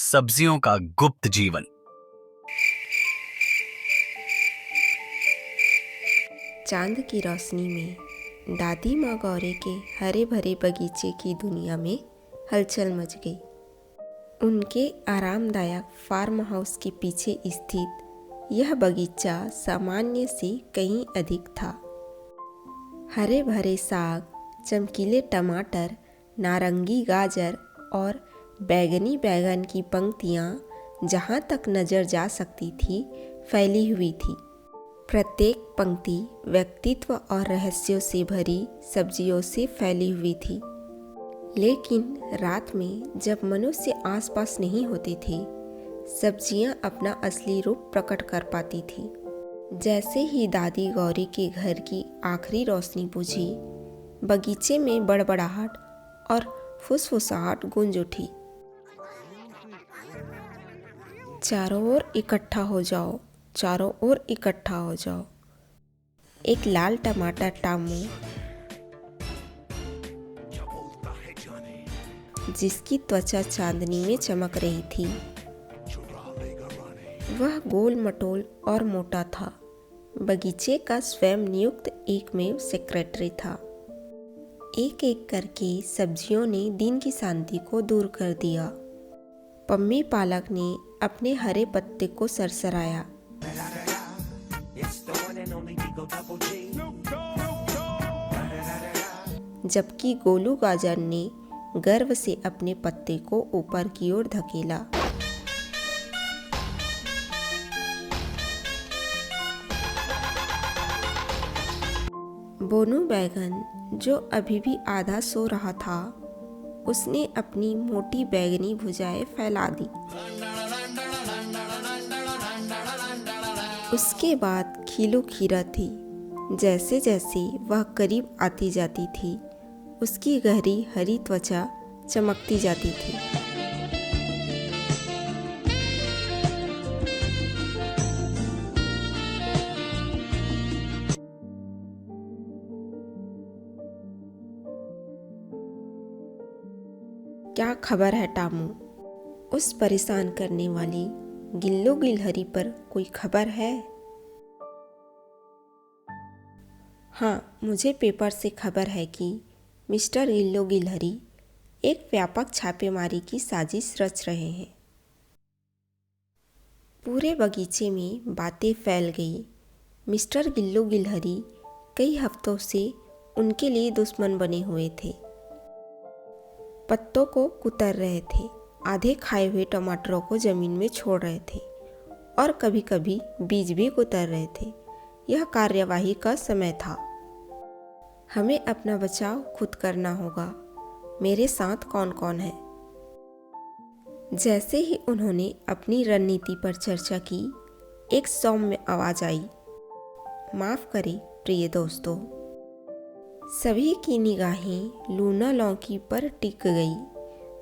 सब्जियों का गुप्त जीवन। चांद की रोशनी में दादी माँ गौरी के हरे भरे बगीचे की दुनिया में हलचल मच गई। उनके आरामदायक फार्म हाउस के पीछे स्थित यह बगीचा सामान्य से कहीं अधिक था। हरे भरे साग, चमकीले टमाटर, नारंगी गाजर और बैगनी बैगन की पंक्तियाँ जहाँ तक नज़र जा सकती थी फैली हुई थी। प्रत्येक पंक्ति व्यक्तित्व और रहस्यों से भरी सब्जियों से फैली हुई थी। लेकिन रात में जब मनुष्य आसपास नहीं होते थे, सब्जियां अपना असली रूप प्रकट कर पाती थी। जैसे ही दादी गौरी के घर की आखिरी रोशनी बुझी, बगीचे में बड़बड़ाहट और फुसफुसाहट गूंज उठी। चारों ओर इकट्ठा हो जाओ, चारों ओर इकट्ठा हो जाओ। एक लाल टमाटर टामू, जिसकी त्वचा चांदनी में चमक रही थी, वह गोल मटोल और मोटा था। बगीचे का स्वयं नियुक्त एकमेव सेक्रेटरी था। एक एक करके सब्जियों ने दिन की शांति को दूर कर दिया। पम्मी पालक ने अपने हरे पत्ते को सरसराया, जबकि गोलू गाजर ने गर्व से अपने पत्ते को ऊपर की ओर धकेला। बोनू बैगन, जो अभी भी आधा सो रहा था, उसने अपनी मोटी बैगनी भुजाएं फैला दी। उसके बाद खीलू खीरा थी। जैसे जैसे वह करीब आती जाती थी, उसकी गहरी हरी त्वचा चमकती जाती थी। क्या खबर है टामू? उस परेशान करने वाली गिल्लो गिलहरी पर कोई खबर है? हाँ, मुझे पेपर से खबर है कि मिस्टर गिल्लो गिलहरी एक व्यापक छापेमारी की साजिश रच रहे हैं। पूरे बगीचे में बातें फैल गई। मिस्टर गिल्लो गिलहरी कई हफ्तों से उनके लिए दुश्मन बने हुए थे। पत्तों को कुतर रहे थे, आधे खाए हुए टमाटरों को जमीन में छोड़ रहे थे और कभी कभी बीज भी कुतर रहे थे। यह कार्यवाही का समय था। हमें अपना बचाव खुद करना होगा। मेरे साथ कौन कौन है? जैसे ही उन्होंने अपनी रणनीति पर चर्चा की, एक सौम्य आवाज आई, माफ करें प्रिय दोस्तों। सभी की निगाहें लूना लौकी पर टिक गई,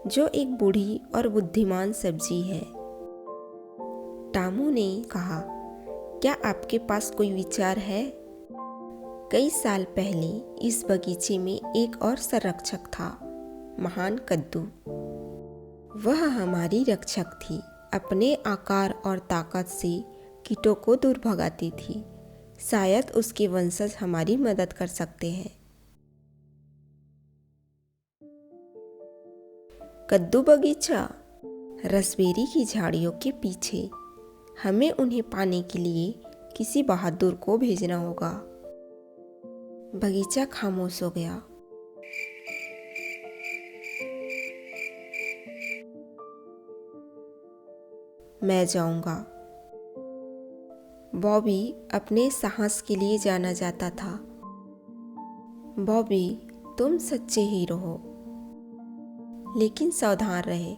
जो एक बूढ़ी और बुद्धिमान सब्जी है। टामू ने कहा, क्या आपके पास कोई विचार है? कई साल पहले इस बगीचे में एक और संरक्षक था, महान कद्दू। वह हमारी रक्षक थी। अपने आकार और ताकत से कीटों को दूर भगाती थी। शायद उसके वंशज हमारी मदद कर सकते हैं। कद्दू बगीचा, रसबेरी की झाड़ियों के पीछे। हमें उन्हें पाने के लिए किसी बहादुर को भेजना होगा। बगीचा खामोश हो गया। मैं जाऊंगा। बॉबी अपने साहस के लिए जाना जाता था। बॉबी, तुम सच्चे हीरो हो, लेकिन सावधान रहे।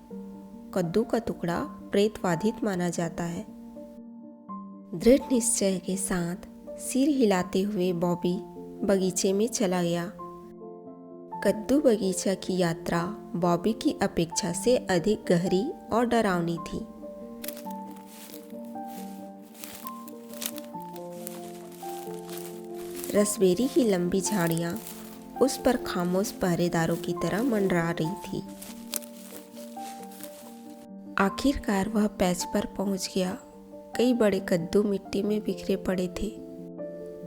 कद्दू का टुकड़ा प्रेतवाधित माना जाता है। दृढ़ निश्चय के साथ सिर हिलाते हुए बॉबी बगीचे में चला गया। कद्दू बगीचा की यात्रा बॉबी की अपेक्षा से अधिक गहरी और डरावनी थी। रसबेरी की लंबी झाड़ियां उस पर खामोश पहरेदारों की तरह मंडरा रही थी। आखिरकार वह पैच पर पहुंच गया। कई बड़े कद्दू मिट्टी में बिखरे पड़े थे।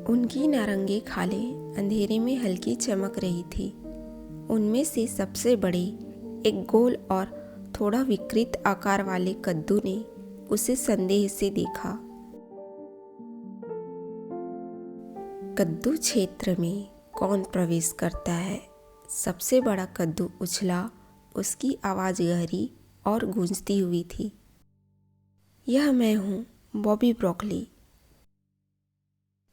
उनकी नारंगी खालें अंधेरे में हल्की चमक रही थी। उनमें से सबसे बड़े, एक गोल और थोड़ा विकृत आकार वाले कद्दू ने उसे संदेह से देखा। कद्दू क्षेत्र में कौन प्रवेश करता है? सबसे बड़ा कद्दू उछला। उसकी आवाज़ गहरी और गूंजती हुई थी। यह मैं हूँ, बॉबी ब्रोकली।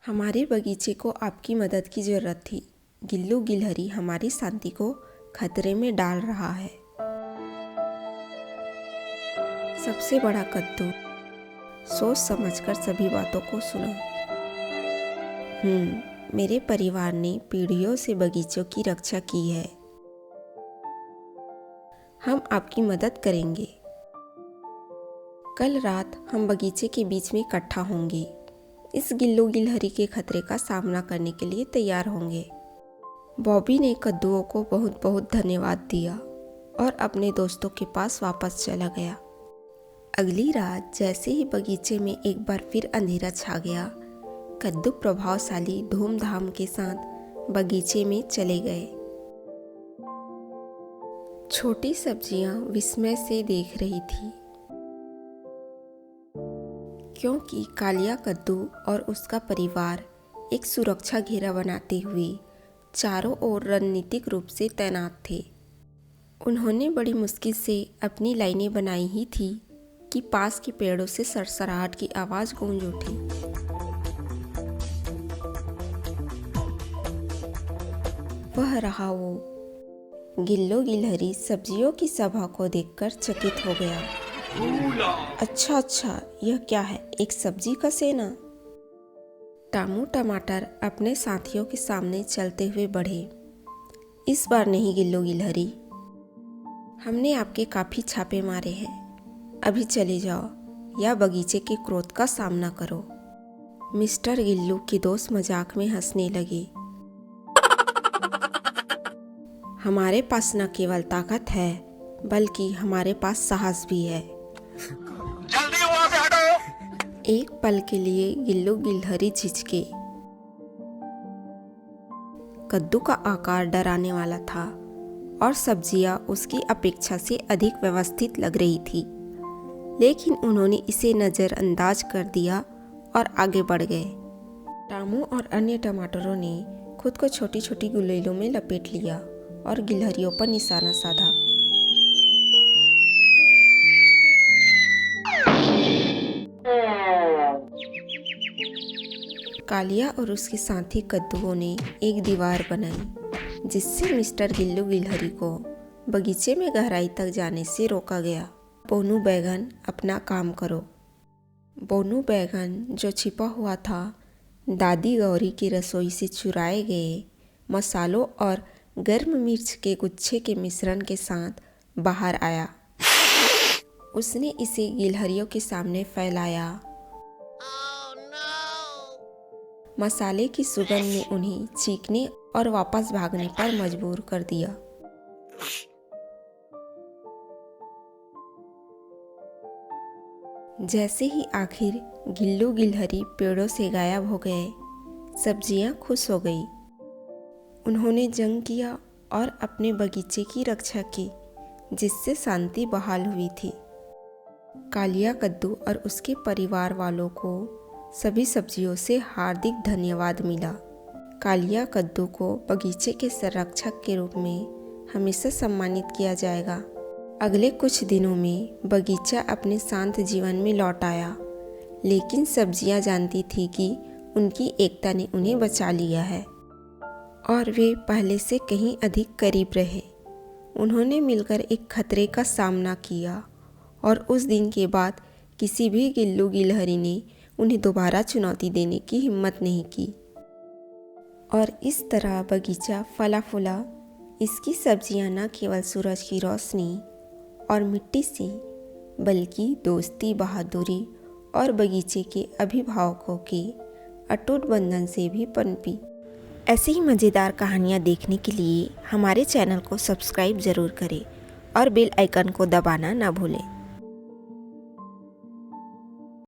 हमारे बगीचे को आपकी मदद की ज़रूरत थी। गिल्लू गिलहरी हमारी शांति को खतरे में डाल रहा है। सबसे बड़ा कद्दू, सोच समझकर सभी बातों को सुनो। मेरे परिवार ने पीढ़ियों से बगीचों की रक्षा की है। हम आपकी मदद करेंगे। कल रात हम बगीचे के बीच में इकट्ठा होंगे। इस गिल्लू गिलहरी के खतरे का सामना करने के लिए तैयार होंगे। बॉबी ने कद्दुओं को बहुत बहुत धन्यवाद दिया और अपने दोस्तों के पास वापस चला गया। अगली रात जैसे ही बगीचे में एक बार फिर अंधेरा छा गया, कद्दू प्रभावशाली धूमधाम के साथ बगीचे में चले गए। छोटी सब्जियां विस्मय से देख रही थी, क्योंकि कालिया कद्दू और उसका परिवार एक सुरक्षा घेरा बनाते हुए चारों ओर रणनीतिक रूप से तैनात थे। उन्होंने बड़ी मुश्किल से अपनी लाइनें बनाई ही थी कि पास के पेड़ों से सरसराहट की आवाज़ गूंज उठी। वह रहा वो। गिल्लो गिलहरी सब्जियों की सभा को देखकर चकित हो गया। अच्छा, यह क्या है? एक सब्जी का सेना? टामू टमाटर अपने साथियों के सामने चलते हुए बढ़े। इस बार नहीं गिल्लो गिलहरी, हमने आपके काफी छापे मारे हैं। अभी चले जाओ या बगीचे के क्रोध का सामना करो। मिस्टर गिल्लू के दोस्त मजाक में हंसने लगे। हमारे पास न केवल ताकत है, बल्कि हमारे पास साहस भी है। जल्दी वहां से हटो। एक पल के लिए गिल्लू गिलहरी झिझके। कद्दू का आकार डराने वाला था और सब्जियां उसकी अपेक्षा से अधिक व्यवस्थित लग रही थी, लेकिन उन्होंने इसे नज़रअंदाज कर दिया और आगे बढ़ गए। टामू और अन्य टमाटरों ने खुद को छोटी छोटी गुलेलों में लपेट लिया और गिलहरियों पर निशाना साधा। कालिया और उसके साथी कद्दुओं ने एक दीवार बनाई, जिससे मिस्टर गिल्लू गिलहरी को बगीचे में गहराई तक जाने से रोका गया। बोनू बैगन, अपना काम करो। बोनू बैगन, जो छिपा हुआ था, दादी गौरी की रसोई से चुराए गए मसालों और गर्म मिर्च के गुच्छे के मिश्रण के साथ बाहर आया। उसने इसे गिलहरियों के सामने फैलाया। मसाले की सुगंध ने उन्हें चीखने और वापस भागने पर मजबूर कर दिया। जैसे ही आखिर गिल्लू गिलहरी पेड़ों से गायब हो गए, सब्जियां खुश हो गई। उन्होंने जंग किया और अपने बगीचे की रक्षा की, जिससे शांति बहाल हुई थी। कालिया कद्दू और उसके परिवार वालों को सभी सब्जियों से हार्दिक धन्यवाद मिला। कालिया कद्दू को बगीचे के संरक्षक के रूप में हमेशा सम्मानित किया जाएगा। अगले कुछ दिनों में बगीचा अपने शांत जीवन में लौट आया, लेकिन सब्जियां जानती थी कि उनकी एकता ने उन्हें बचा लिया है और वे पहले से कहीं अधिक करीब रहे। उन्होंने मिलकर एक खतरे का सामना किया और उस दिन के बाद किसी भी गिल्लू गिलहरी ने उन्हें दोबारा चुनौती देने की हिम्मत नहीं की। और इस तरह बगीचा फला फूला। इसकी सब्जियां न केवल सूरज की रोशनी और मिट्टी से, बल्कि दोस्ती, बहादुरी और बगीचे के अभिभावकों के अटूट बंधन से भी पनपी। ऐसी ही मज़ेदार कहानियाँ देखने के लिए हमारे चैनल को सब्सक्राइब ज़रूर करें और बेल आइकन को दबाना ना भूलें।